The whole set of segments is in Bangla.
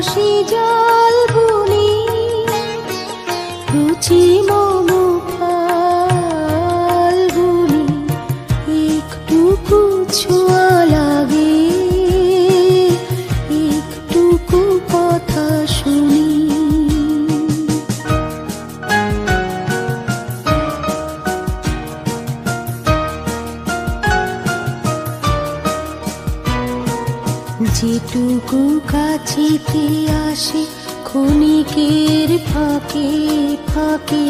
হাসি জল বুনি রুচি মম ফাল্গুনি একটুকু ছোঁয়া লাগে একটুকু কথা শুনি যেটুকু কাছেতে আসে ক্ষণিকের ফাঁকে ফাঁকে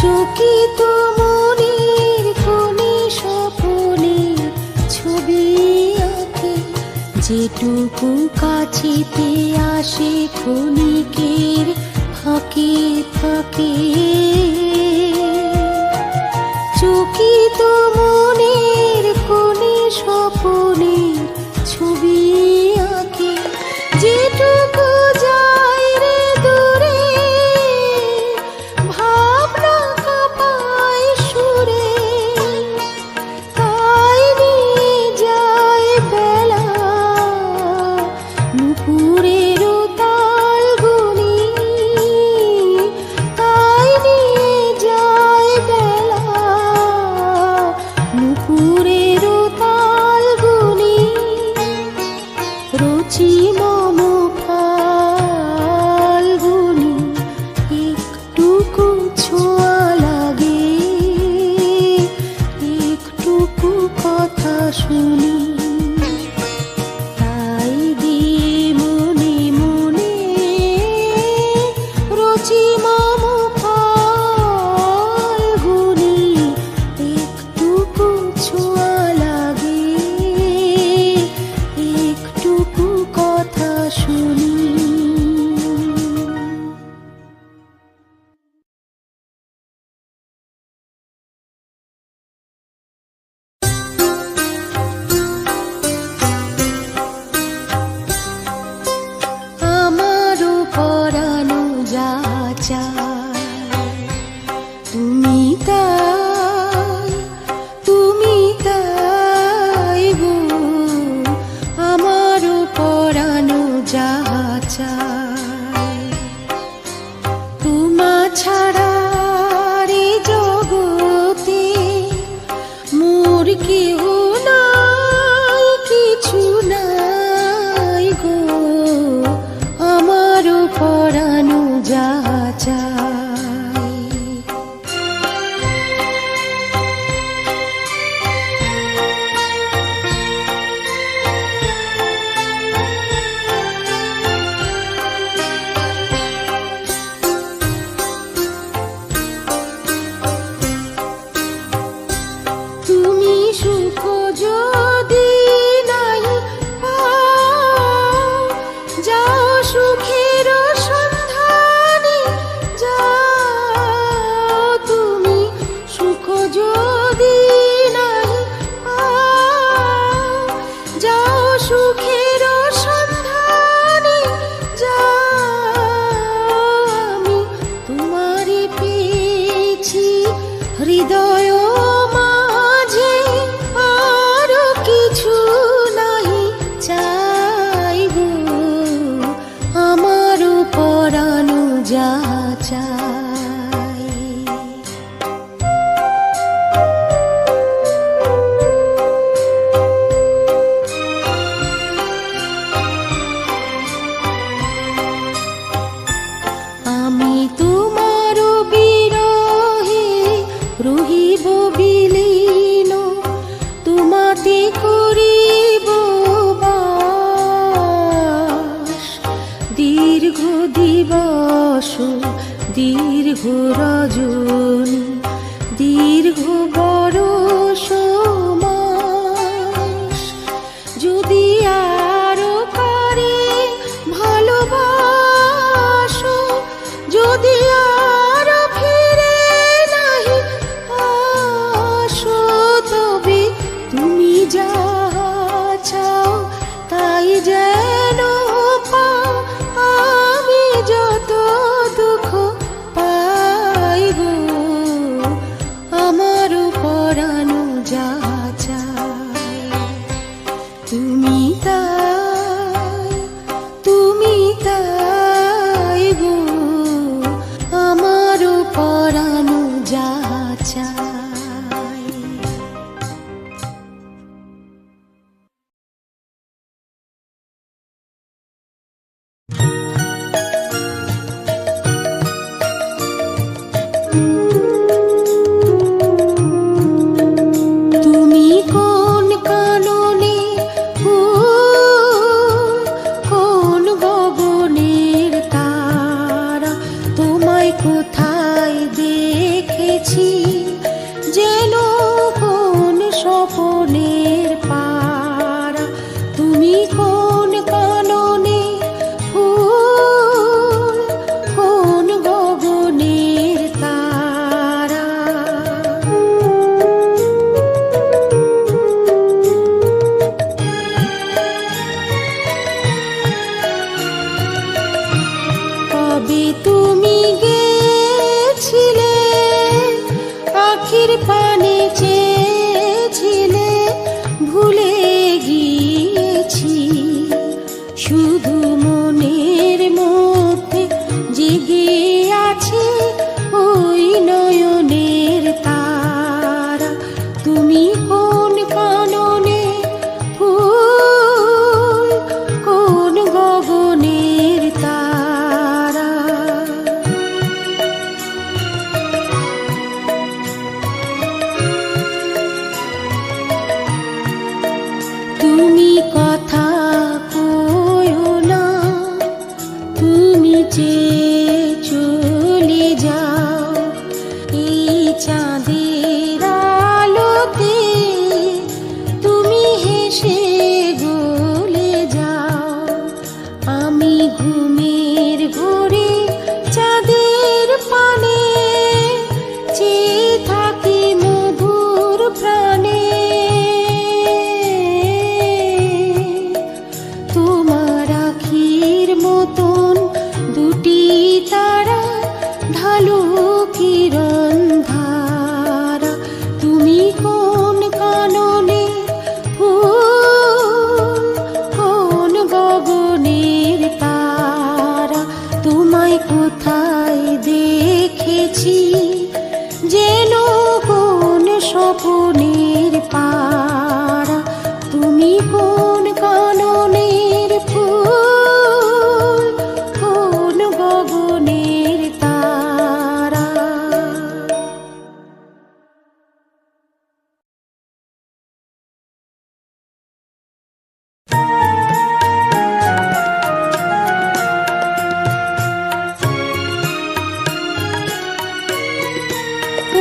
চকিত মনের কোণে স্বপনের ছবি আঁকে যেটুকু কাছেতে আসে ক্ষণিকের ফাঁকে ফাঁকে চকিত মনের কোণে স্বপনের ছবি আঁকে যেটুকু যায় রে দূরে ভাবনা কাঁপায় সুরে তাই নিয়ে যায় বেলা নুপুরের তাল গুনি তাই নিয়ে যায় বেলা নুপুরের তাল গুনি রুচি মম ফাল্গুনি একটুকু ছোঁয়া লাগে একটুকু কথা শুনি তাই দিয়ে মনে মনে রুচি মম ফাল্গুনি একটুকু ছোঁয়া লাগে একটুকু কথা শুনি আমারও পরানো যা চায় তুমি তাই গো আমারও পরানো যা চায় তোমা ছাড়া রে জগতে মোর কেহ নাই কিছু নাই গো আমারও পরানো যা চায় তুমি সুখ যদি নাই পাও যাও সুখের সন্ধানে যাও তুমি সুখ যদি নাই পাও যাও সুখের সন্ধানে যাও আমি তোমারে পেয়েছি হৃদয় মাঝে আরো কিছু নাই চাই গো আমারও পরানো যা চাই আমি তোমার বিরহে রহিব বিলীন তোমাতে করিব বাস দীর্ঘ দিবস দীর্ঘ রজনী দীর্ঘ বরষ মাস যদি আরো পারে ভালোবাসো যদি আরো ফিরে নাহি আসো তবে তুমি যা চাও তাই যেন পাও আমি যত দুঃখ পাই গো আমারও পরানো যা চায় তুমি তাই কবে তুমি গেছিলে, আখির পানে চেয়েছিলে, ভুলে গিয়েছি। শুধু মনের মধ্যে জেগে আছে ওই নয়নের তারা। তুমি কোন কাননে ফুল, কোন গগনের তারা। তুমি কথা কয়ো না, তুমি চেয়ে চলে যাও এই চাঁদের আলোতে। তুমি হেসে গলে যাও, আমি ঘুমের ঘোরে চাঁদের পানে চেয়ে থাকি মধুর প্রাণে। তোমার আখির মতন দুটি তারা, ঢালু কিরণ ধারা। তুমি কোন কাননে ফুল, কোন গগনের তারা। তোমায় কোথায় দেখেছি যেন কোন স্বপ্নের পারা। তুমি কোন কাননের ফুল, কোন গগনের তারা।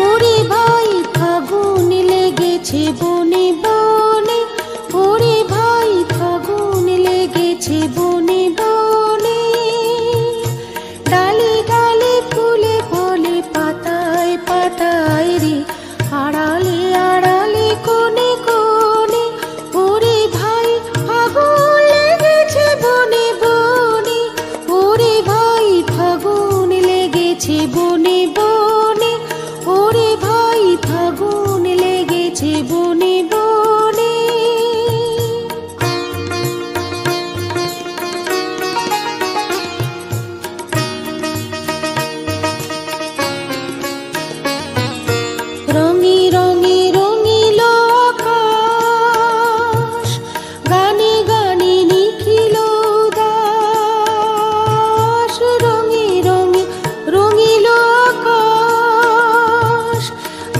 ওরে ভাই ফাগুন লেগেছে বনে বনে, ওরে ভাই ফাগুন লেগেছে বনে বনে। ডালে ডালে ফুলে ফলে পাতায় পাতায় রে, আড়ালে আড়ালে কোণে কোণে। ওরে ভাই ফাগুন লেগেছে বনে বনে, ওরে ভাই ফাগুন লেগেছে বনে বনে, ওরে ভাই ফাগুন লেগেছে বনে বনে। রঙে রঙে রঙিল আকাশ, গানে গানে নিখিল উদাস। রঙে রঙে রঙিল আকাশ,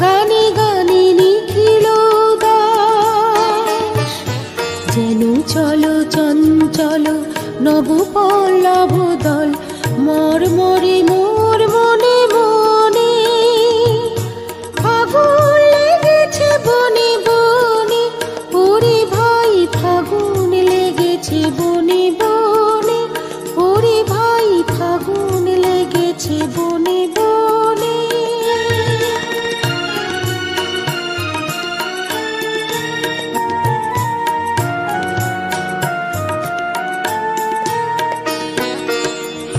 গানে গানে নিখিল উদাস। যেন চলো চঞ্চল নব পল্লব দল, মরমরে মোর মনে মনে। ফাগুন লেগেছে বনে বনে, ওরে ভাই ফাগুন লেগেছে বনে বনে, ওরে ভাই ফাগুন লেগেছে বনে বনে।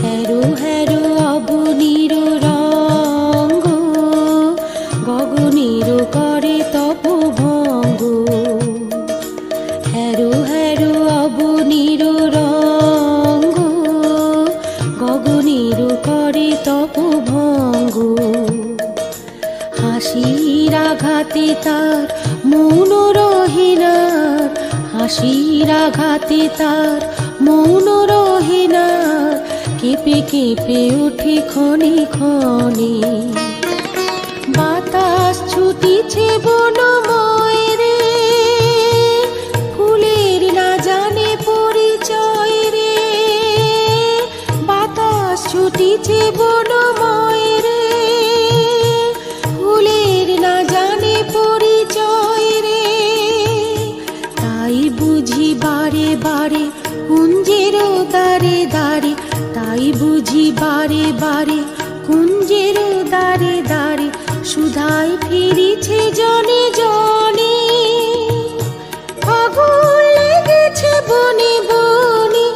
হ্যারো হ্যারো অবনীর রঙ্গ, গগনের করে তপভঙ্গ। হ্যারো হ্যারো অবনীর রঙ্গ, গগনের করে তপভঙ্গ। হাসির আঘাতে তার মৌন রহে না, হাসির আঘাতে তার মৌন রহে না। কেঁপে কেঁপে ওঠে ক্ষণে ক্ষণে, বাতাস ছুটিছে বনময় রে। ফুলের না জানে পরিচয় রে, বাতাস ছুটিছে বনময় রে। ফুলের না জানে পরিচয় রে, তাই বুঝি বারে বারে কুঞ্জের দারে দারে। তাই বুঝি বারে বারে কুঞ্জের দারে দারে, সুধাই ফিরিছে জনে জনে। ফাগুন লেগেছে বনে বনে,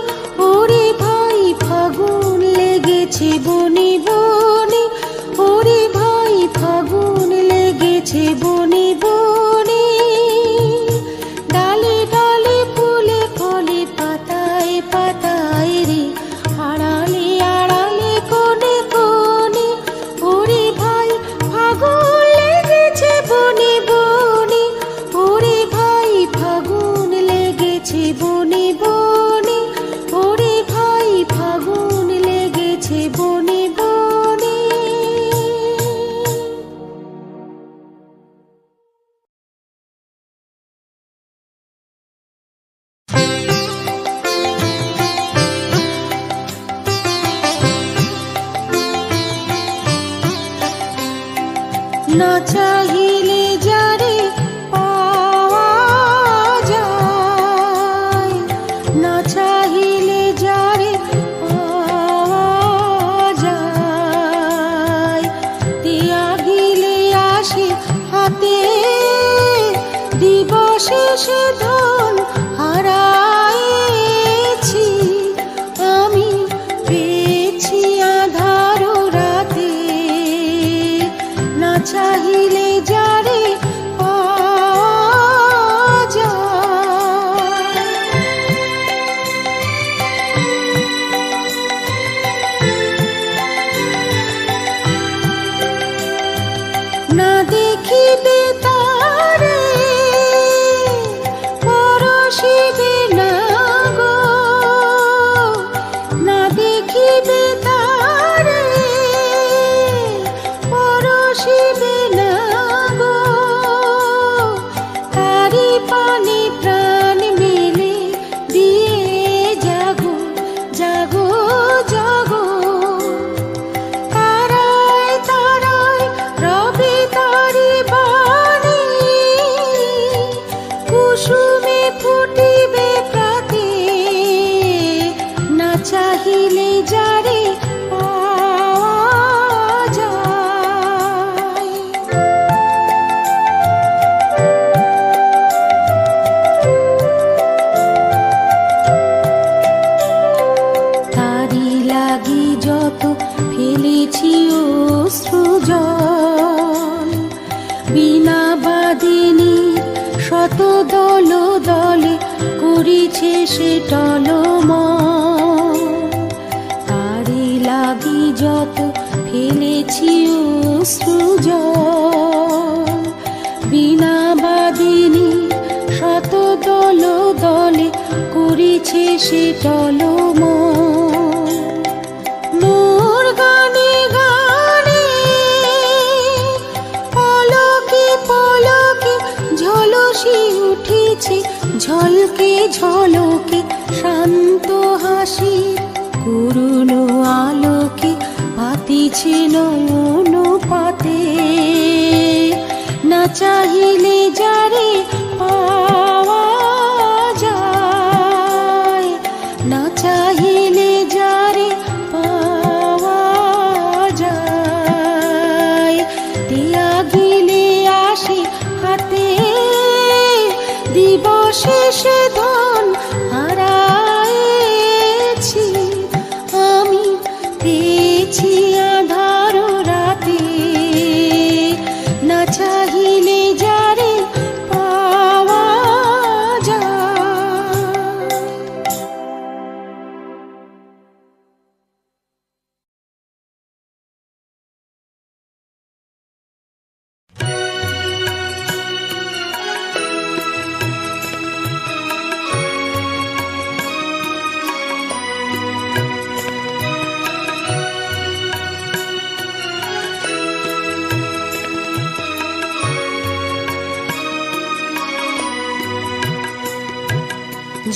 ওরে ভাই ফাগুন লেগেছে না চাহিলে যারে পাওয়া যায়, না চাহিলে যারে পাওয়া যায়, ত্যাগিলে আসে হাতে দিবসে সে ধন হারায়েছি আমি, পেয়েছি আঁধার রাতে, না চাহিলে যারে পাওয়া যায়। না দেখিবে তারে পরশিবে না গো, না দেখিবে তারে পরশিবে না গো, তারি পানে প্রাণ মেলে দিয়ে জাগো জাগো জাগো, তারায় তারায় রবে তারি বাণী, কুসুমে ফুটিবে প্রাতে, না চাহিলে যারে পাওয়া যায়। তারি লাগি যত ফেলেছি অশ্রু জল, বিনা বাদিনীর শত দল দলে করিছে সে টলমল, তারি লাগি যত ফেলেছি অশ্রু জল, বিনা বাদিনীর শত দল দলে করিছে সে টলমল, মোর গানে গানে পলকে পলকে ঝলসি উঠেছে, ঝলকে ঝলকে শান্ত হাসি, করুণ আলোকে পাতিছে নয়ন পাতে, না চাহিলে যারে পাওয়া যায়, না চাহিলে যারে পাওয়া যায়, ত্যাগিলে আসে হাতে দিবসে সে ধন হারায়েছি আমি, পেয়েছি আঁধার রাতে, না চাহিলে যারে পাওয়া যায়।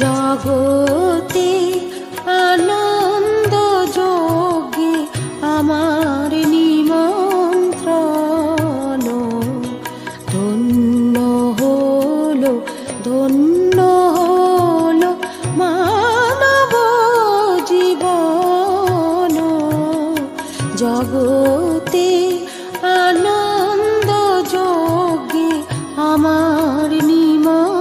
জগতে আনন্দ যোগে আমার নিমন্ত্রণ, ধন্য হলো ধন্য হলো মানব জীবন, জগতে আনন্দ যোগে আমার নিমন্ত্রণ।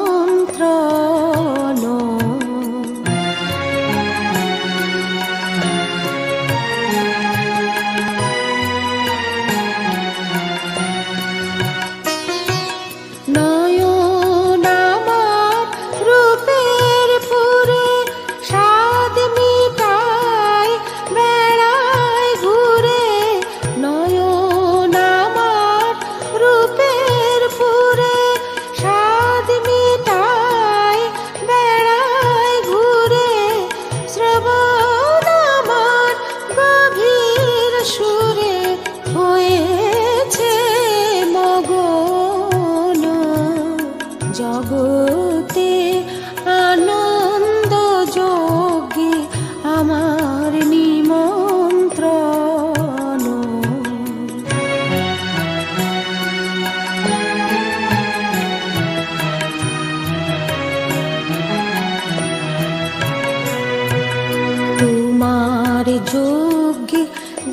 যজ্ঞে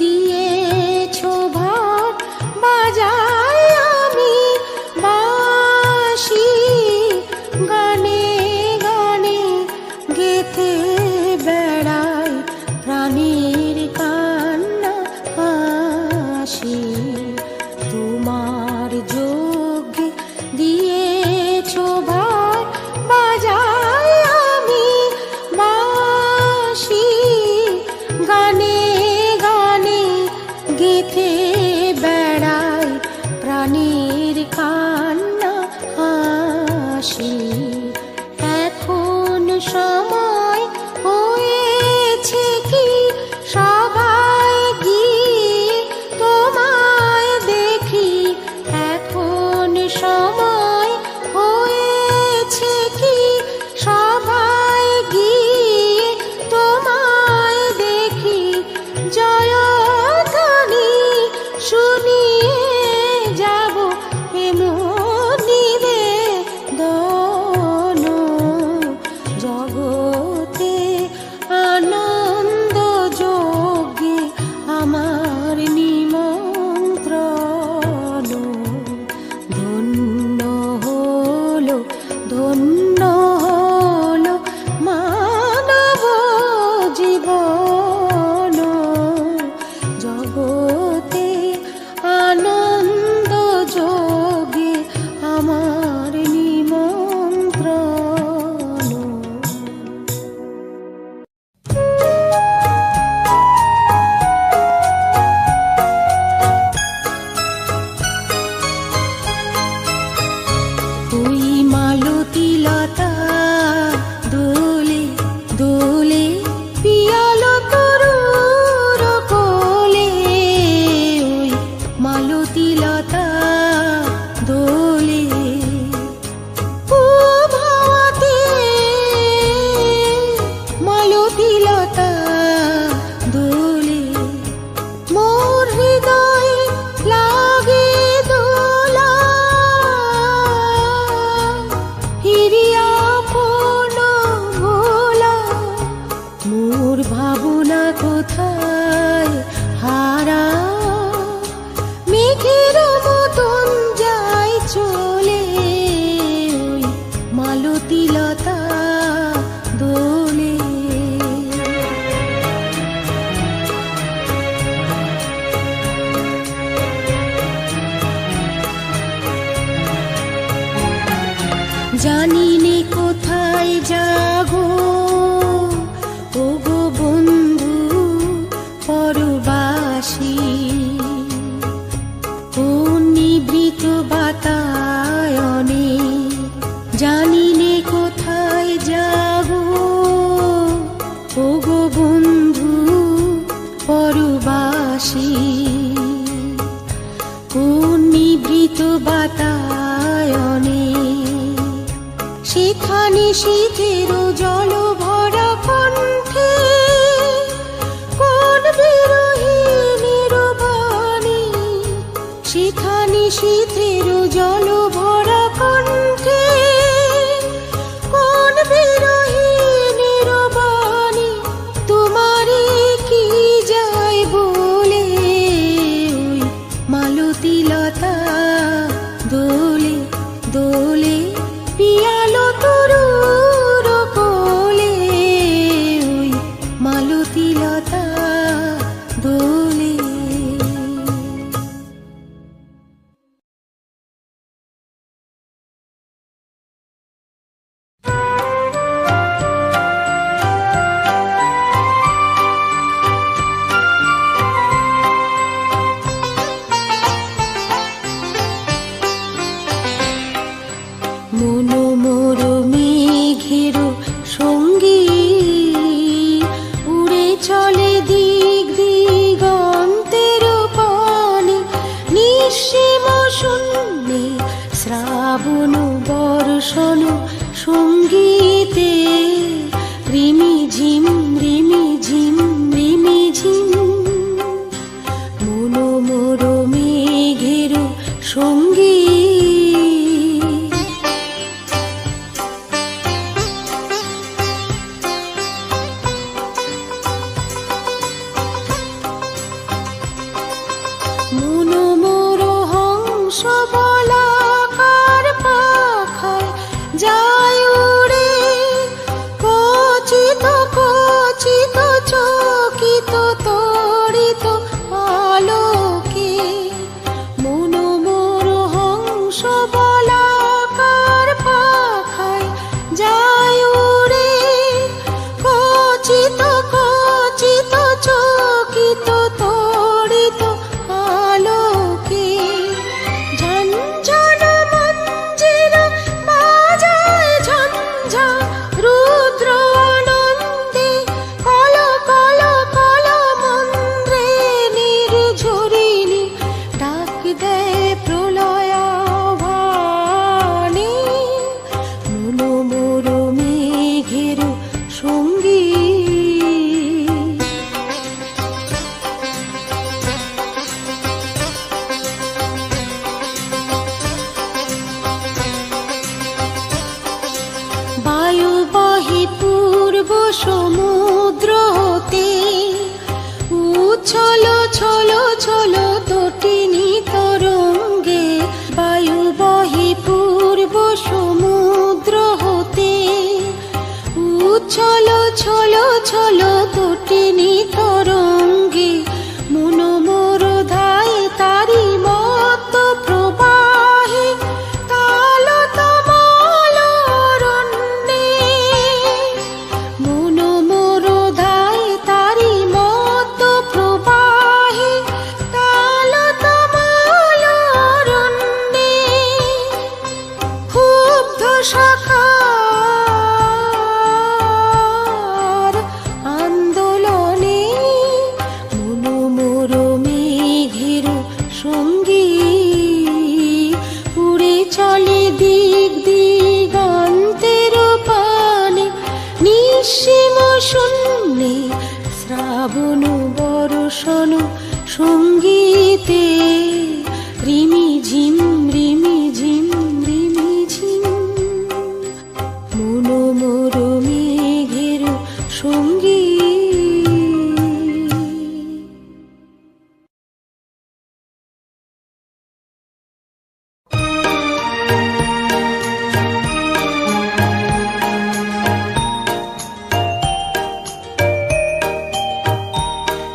দিয়েছ ভার, বাজাই আমি বাঁশি, গানে গানে গেথে বেড়াই প্রাণীর কান্না হাসি। তোমার যজ্ঞে দিয়েছ ভার, বাজাই আমি বাঁশি, গানে গানে গেথে বেড়াই প্রাণীর কান্না হাসি। এখন সময় হয়েছে কি শ্রাবণ বর্ষণ সঙ্গীতে রিমি ঝিম রিমি ঝিম রিমি ঝিম মনোমর মেঘের সঙ্গী।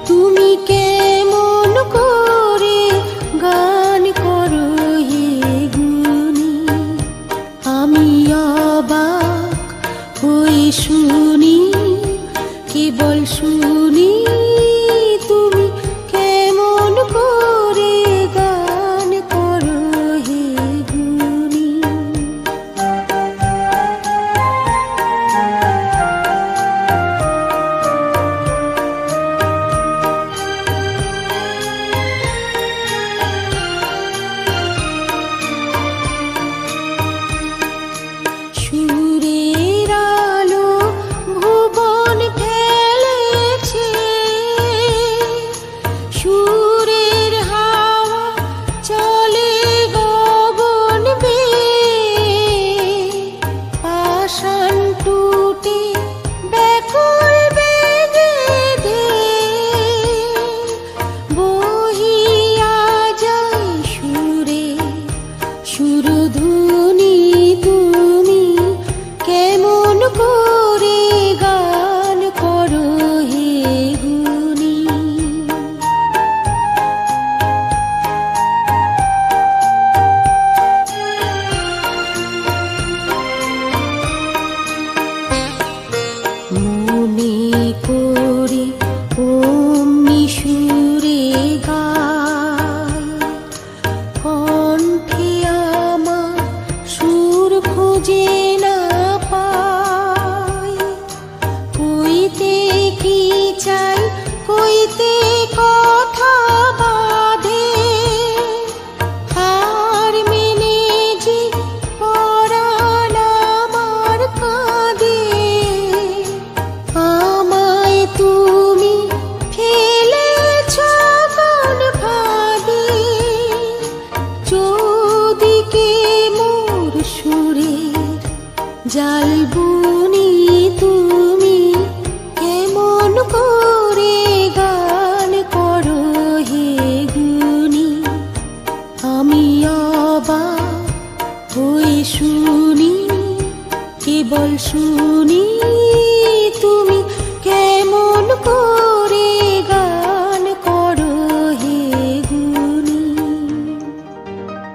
তুমি কেমন করে গান করো হে গুণী, আমি অবাক হয়ে শুনি, কেবল শুনি তুমি কেমন করে গান করো হে গুণী। সুরের আলো ভুবন খেলেছে, সুরের হাওয়া চলে গগন বেয়ে, পাষাণ টুটে ব্যাকুল বেগে ধেয়ে বহিয়া যায় সুরে সুরধুনী। তুমি কেমন করে গান করো হে গুণী। মনে করে অমনি সুরে গায়, কণ্ঠে আমার সুর খুঁজে না পায়। কইতে কি চাই কইতে কথা বাঁধে, হার মেনে যে পরাণ আমার কাঁদে। আমায় তুমি ফেলেছ কোন ফাঁদে, চৌদিকে মোর সুরের জাল বুনি। তুমি কেমন করে গান করো হে গুণী, আমি অবাক হয়ে শুনি, কেবল শুনি